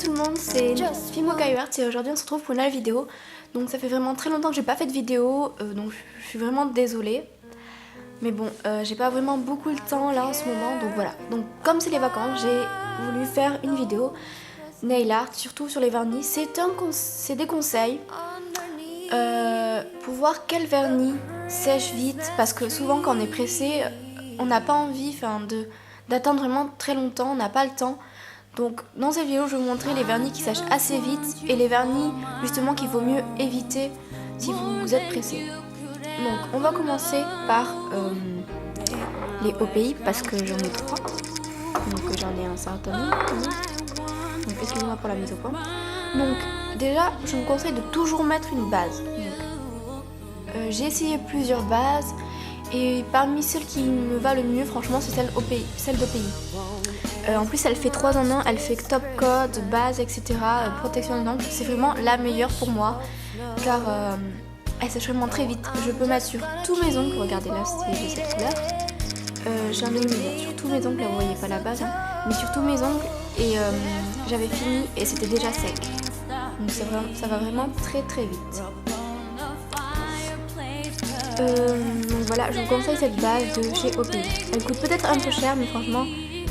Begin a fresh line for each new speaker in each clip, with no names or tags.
tout le monde, c'est Fimo Kaiwert et aujourd'hui on se retrouve pour une nouvelle vidéo. Donc ça fait vraiment très longtemps que j'ai pas fait de vidéo, donc je suis vraiment désolée. Mais bon, j'ai pas vraiment beaucoup le temps là en ce moment, donc voilà. Donc comme c'est les vacances, j'ai voulu faire une vidéo nail art, surtout sur les vernis. C'est des conseils pour voir quel vernis sèche vite, parce que souvent quand on est pressé, on n'a pas envie d'attendre vraiment très longtemps, on n'a pas le temps. Donc dans cette vidéo je vais vous montrer les vernis qui sèchent assez vite et les vernis justement qu'il vaut mieux éviter si vous êtes pressé. Donc on va commencer par les OPI parce que j'en ai 3. Donc j'en ai un certain nombre. Donc excusez-moi pour la mise au point. Donc déjà je vous conseille de toujours mettre une base. J'ai essayé plusieurs bases et parmi celles qui me va le mieux franchement c'est celle d'OPI. En plus elle fait 3 en 1, elle fait top coat, base, etc. Protection de l'angle, c'est vraiment la meilleure pour moi car elle sèche vraiment très vite. Je peux mettre sur tous mes ongles, regardez là j'ai cette couleur. J'en ai mis sur tous mes ongles, là vous voyez pas la base, hein, mais sur tous mes ongles et j'avais fini et c'était déjà sec. Donc ça va vraiment très très vite. Donc voilà, je vous conseille cette base de chez OPI. Elle coûte peut-être un peu cher mais franchement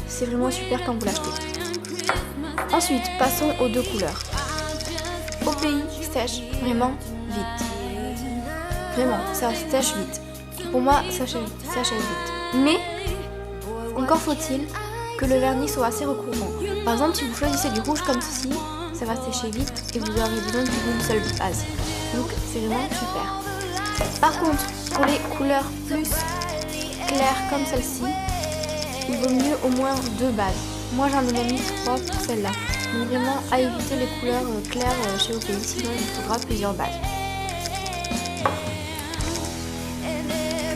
c'est vraiment super quand vous l'achetez. Ensuite, passons aux deux couleurs. OPI sèche vraiment vite. Vraiment, ça sèche vite. Pour moi, ça sèche vite. Mais, encore faut-il que le vernis soit assez recouvrant. Par exemple, si vous choisissez du rouge comme ceci, ça va sécher vite et vous aurez besoin d'une seule base. Donc, c'est vraiment super. Par contre, pour les couleurs plus claires comme celle-ci, il vaut mieux au moins 2 bases. Moi j'en ai mis 3 pour celle-là. Donc vraiment à éviter les couleurs claires chez OPI, sinon il faudra plusieurs bases.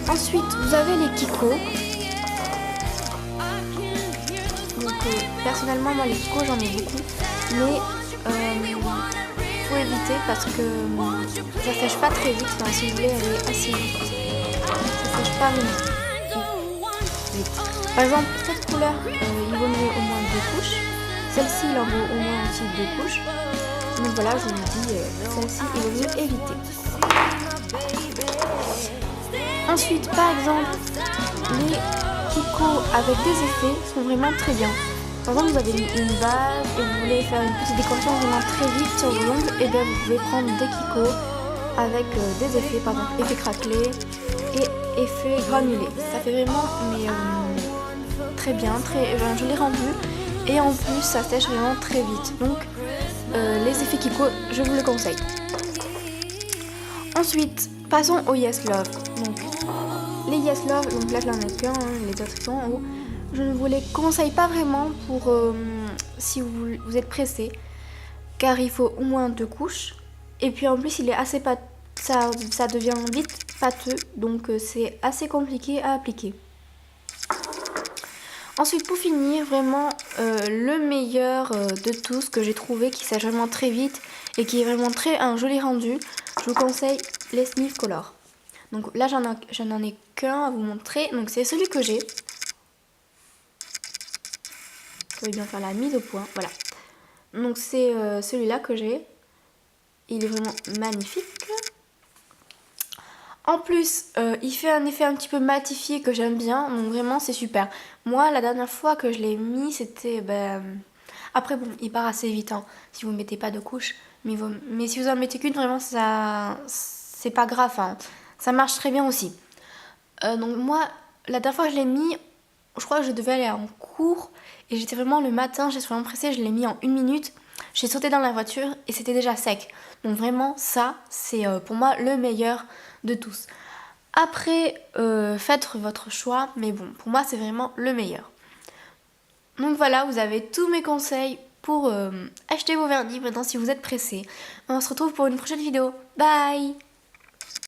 Ensuite vous avez les Kiko. Donc personnellement moi les Kiko j'en ai beaucoup. Mais faut éviter parce que ça sèche pas très vite. Enfin, si vous voulez elle est assez vite. Ça sèche pas vraiment. Par exemple, cette couleur, il vaut mieux au moins 2 couches. Celle-ci, il en vaut au moins aussi 2 couches. Donc voilà, je vous dis, celle-ci, il vaut mieux éviter. Ensuite, par exemple, les Kiko avec des effets sont vraiment très bien. Par exemple, vous avez une base et vous voulez faire une petite décoration vraiment très vite sur vos ongles, et bien vous pouvez prendre des Kiko avec des effets, par exemple, effet craquelé et effet granulé. Ça fait vraiment très bien, je l'ai rendu et en plus ça sèche vraiment très vite. Donc les effets Kiko, je vous le conseille. Ensuite, passons au Yes Love. Donc les Yes Love, donc là j'en ai qu'un, les autres sont en haut. Je ne vous les conseille pas vraiment pour si vous êtes pressé, car il faut au moins 2 couches. Et puis en plus il est assez ça devient vite pâteux, donc c'est assez compliqué à appliquer. Ensuite pour finir, vraiment le meilleur de tous que j'ai trouvé qui sèche vraiment très vite et qui est vraiment un joli rendu, je vous conseille les Sniff Color. Donc là j'en ai qu'un à vous montrer, donc c'est celui que j'ai. Vous pouvez bien faire la mise au point, voilà. Donc c'est celui-là que j'ai, il est vraiment magnifique. En plus, il fait un effet un petit peu matifié que j'aime bien, donc vraiment c'est super. Moi, la dernière fois que je l'ai mis, c'était... Après, bon, il part assez vite, hein, si vous ne mettez pas de couche. Mais si vous en mettez qu'une, vraiment, ça c'est pas grave, hein. Ça marche très bien aussi. Donc moi, la dernière fois que je l'ai mis, je crois que je devais aller en cours. Et j'étais vraiment le matin, j'étais vraiment pressée, je l'ai mis en 1 minute. J'ai sauté dans la voiture et c'était déjà sec. Donc vraiment, ça, c'est pour moi le meilleur de tous. Après, faites votre choix, mais bon, pour moi, c'est vraiment le meilleur. Donc voilà, vous avez tous mes conseils pour acheter vos vernis maintenant si vous êtes pressé. On se retrouve pour une prochaine vidéo. Bye!